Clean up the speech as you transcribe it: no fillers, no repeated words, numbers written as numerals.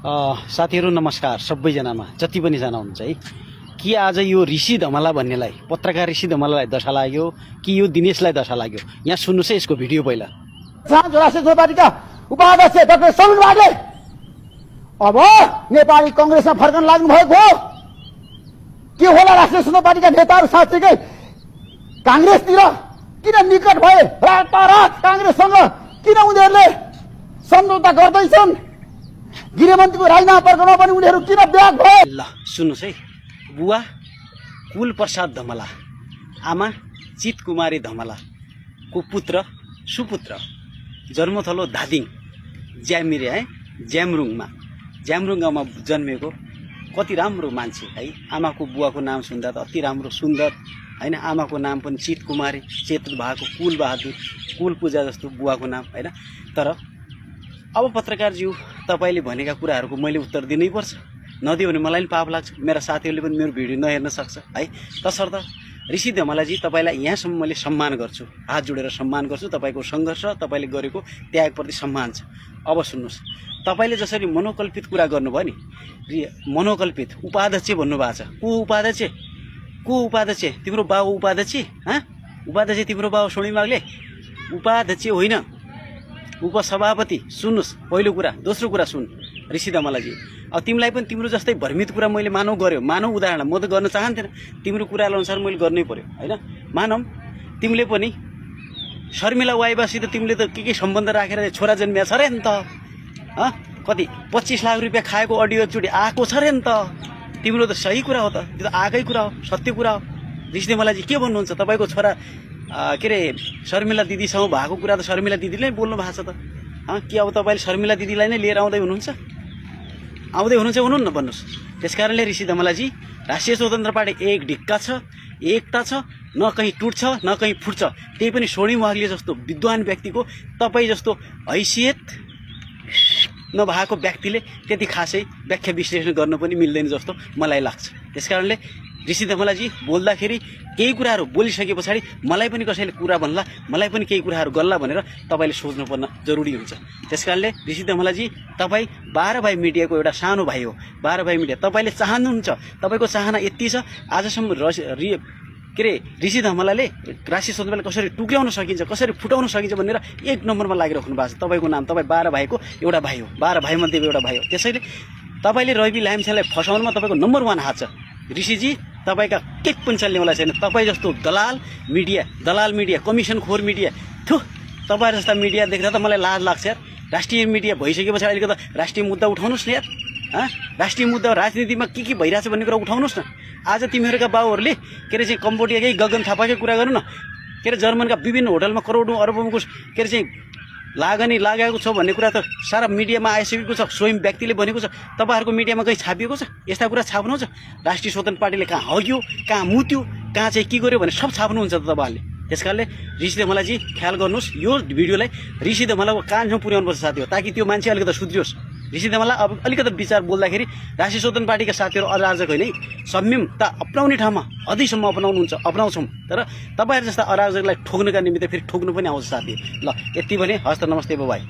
साथीहरू नमस्कार सबैजनामा जति पनि जना हुनुहुन्छ है। कि आज यो ऋषि धमला भन्नेलाई पत्रकार ऋषि धमलालाई दशा लाग्यो कि यो दिनेशलाई दशा लाग्यो? यहाँ सुन्नुहोस् है यसको भिडियो पहिला। राष्ट्रिय पार्टीका उपाध्यक्ष डाक्टर समीर बागले अब नेपाली कांग्रेसमा फर्कन लाग्नु भएको हो के होला? राष्ट्रिय स्वतन्त्र पार्टीका नेताहरू साँच्चैकै कांग्रेसतिर किन निकट भए? रातारात कांग्रेससँग किन उनीहरूले सम्झौता गर्दैछन्? गृहमन्त्रीको राजीनामा प्रकरणमा पनि उनीहरू किन ब्याक भए? ल सुन्नुहोस् है। बुवा कुल प्रसाद धमला, आमा चित कुमारी धमलाको पुत्र सुपुत्र जन्मथलो धादिङ ज्यामिरे है ज्यामरुङ गाउँमा जन्मेको कति राम्रो मान्छे है। आमाको बुवाको नाम सुन्दा त अति राम्रो सुन्दर हैन। आमाको नाम पनि चित कुमारी, चेत भएको कुल बहादुर, कुल पूजा जस्तो बुवाको नाम हैन। तर अब पत्रकारज्यू तपाईले भनेका कुराहरूको मैले उत्तर दिनै पर्छ, नदियो भने मलाई पनि पाप लाग्छ, मेरा साथीहरूले पनि मेरो भिडियो नहेर्न सक्छ है। तसर्थ ऋषि धमलाजी तपाईलाई यहाँसम्म मैले सम्मान गर्छु, हात जोडेर सम्मान गर्छु। तपाईको सङ्घर्ष, तपाईले गरेको त्यागप्रति सम्मान छ। अब सुन्नुहोस्, तपाईले जसरी मनोकल्पित कुरा गर्नुभयो नि, मनोकल्पित उपाध्यक्ष भन्नुभएको छ। को उपाध्यक्ष? तिम्रो बाबु उपाध्यक्ष? उपाध्यक्ष तिम्रो बाबु सोनिमागले उपाध्यक्ष होइन, उपसभापति। सुन्नुहोस् पहिलो कुरा। दोस्रो कुरा सुन ऋषि धमलाजी, अब तिमीलाई पनि तिम्रो जस्तै भ्रमित कुरा मैले मानौ गर्यो, मानौ उदाहरण, म त गर्न चाहन्थेन, तिम्रो कुरा अनुसार मैले गर्नै पर्यो हैन। मानौ तिमीले पनि शर्मिला वाइबासित तिमीले त के सम्बन्ध राखेर छोरा जन्मिया छ रे नि त। कति 25 लाख रुपियाँ खाएको अडियो एकचोटि आएको छ रे नि त। तिम्रो त सही कुरा हो त, त्यो त आएकै कुरा हो, सत्य कुरा हो। ऋषि धमलाजी के भन्नुहुन्छ? तपाईँको छोरा के अरे शर्मिला दिदीसँग भएको कुरा त शर्मिला दिदीले नै बोल्नु भएको छ त। के अब तपाईँले शर्मिला दिदीलाई नै लिएर आउँदै हुनुहुन्छ? हुनुहुन्न भन्नुहोस्। त्यसकारणले ऋषि धमलाजी, राष्ट्रिय स्वतन्त्र पार्टी एक ढिक्का छ, एकता छ, न कहीँ टुट्छ न कहीँ फुट्छ। त्यही पनि सोनी वाग्ले जस्तो विद्वान व्यक्तिको, तपाईँ जस्तो हैसियत नभएको व्यक्तिले त्यति खासै व्याख्या विश्लेषण गर्न पनि मिल्दैन जस्तो मलाई लाग्छ। त्यसकारणले ऋषि धमलाजी बोल्दाखेरि केही कुराहरू बोलिसके पछाडि मलाई पनि कसैले कुरा भन्ला, मलाई पनि केही कुराहरू गल्ला भनेर तपाईँले सोच्नुपर्न जरुरी हुन्छ। त्यसकारणले ऋषि धमलाजी, तपाईँ 12 भाइ मिडियाको एउटा सानो भाइ हो। 12 भाइ मिडिया तपाईँले चाहनुहुन्छ, तपाईँको चाहना यति छ, आजसम्म के अरे ऋषि धमलाले राष्ट्रिय स्वतन्त्रलाई कसरी टुक्राउन सकिन्छ, कसरी फुटाउन सकिन्छ भनेर एक नम्बरमा लागिराख्नु भएको छ। तपाईँको नाम, तपाईँ 12 भाइको एउटा भाइ हो, 12 भाइमध्ये एउटा भाइ हो। त्यसैले तपाईँले रवि लामिछानेलाई फसाउनुमा तपाईँको नम्बर 1 हात छ। ऋषिजी, तपाईँका केही पनि चल्नेवाला छैन। तपाईँ जस्तो दलाल मिडिया, कमिसनखोर मिडिया, थु, तपाईँ जस्ता मिडिया देख्दा त मलाई लाज लाग्छ यार। राष्ट्रिय मिडिया भइसकेपछि अहिलेको त राष्ट्रिय मुद्दा उठाउनुहोस् न यार। राष्ट्रिय मुद्दा राजनीतिमा के भइरहेछ भन्ने कुरा उठाउनुहोस् न। आज तिमीहरूका बाबुहरूले के अरे चाहिँ कम्बोडियाकै गगन थापाकै कुरा गर्नु न, के अरे जर्मनका विभिन्न होटलमा करोडौँ अरबौँको के अरे चाहिँ लागनी लागेको छ भन्ने कुरा त सारा मिडियामा आइसकेको छ, स्वयं व्यक्तिले भनेको छ। तपाईँहरूको मिडियामा कहीँ छापिएको छ? यस्ता कुरा छाप्नुहुन्छ? राष्ट्रिय स्वतन्त्र पार्टीले कहाँ हग्यो, कहाँ मुत्यो, कहाँ चाहिँ के गर्यो भने सब छाप्नुहुन्छ त तपाईँहरूले। त्यसकारणले ऋषि धमलाजी ख्याल गर्नुहोस्, यो भिडियोलाई ऋषि धमलाको कानसम्म पुर्याउनुपर्छ साथी हो, ताकि त्यो मान्छे अलिकति सुध्रियोस्। ऋषि धमला अब अलिकति विचार बोल्दाखेरि राष्ट्रिय स्वतन्त्र पार्टीका साथीहरू अराजक होइन है, संयम त अपनाउने ठाउँमा हदैसम्म अपनाउँछौँ, तर तपाईँहरू जस्ता अराजकलाई ठोक्नका निमित्त फेरि ठोक्नु पनि आउँछ साथी। ल यति भने हस्त, नमस्ते, बाइ।